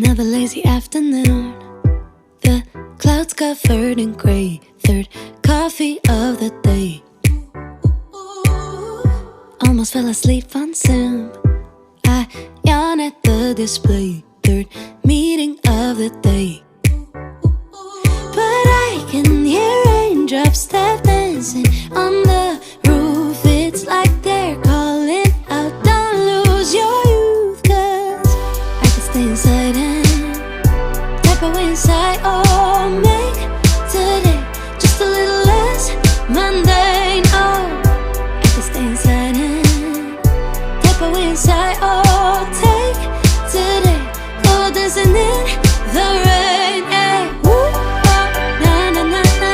Another lazy afternoon, the clouds covered in gray. Third coffee of the day. Almost fell asleep on Zoom. I yawn at the display. Third meeting of the day. But I can hear raindrops tap dancing on the roof. It's like they're calling out, don't lose your youth. Cause I can stay inside and type away inside. Oh, make today just a little less mundane. Oh, I can stay inside and type away inside. Oh, take today, go dancing in the rain. Yeah. Woo, oh, na na na na.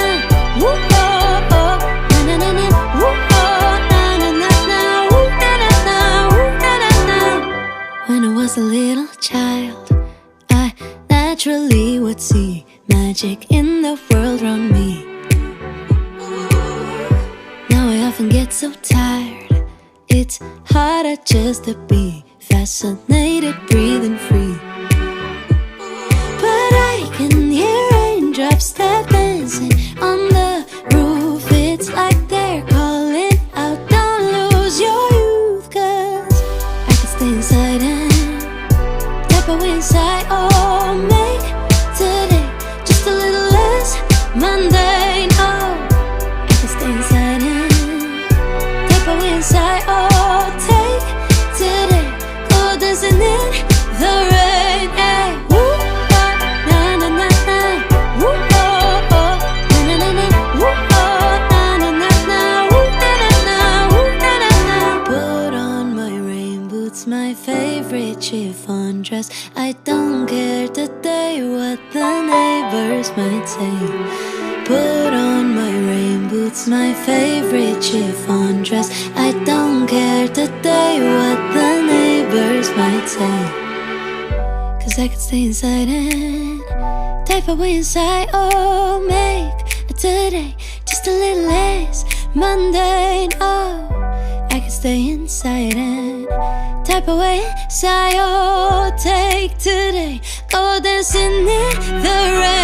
Woo, oh, oh, na na na na. Woo, oh, na na na na. Woo, na na na. Woo, na na na. When I was a little child, I naturally would see magic in the world around me. Now I often get so tired, it's harder just to be fascinated, breathing free. But I can hear raindrops tap dancing on the roof. It's like they're calling out, don't lose your youth. Cause I can stay inside and type away inside. Oh, make today just a little less mundane. Oh, I can stay inside and type away inside. Oh, take today, go dancing in the rain. Yeah. Woo, oh, na na na na. Woo, oh, oh, na na na na. Woo, oh, na na na na. Woo, na na na. Woo, na na na. Put on my rain boots, my favorite chiffon dress. I don't care today what the neighbors might say. Put on my rain boots, my favorite chiffon dress. I don't care today what the neighbors might say. Cause I could stay inside and type away inside. Oh, make today just a little less mundane. Oh, I could stay inside and type away inside. Oh, take today, go dancing in the rain.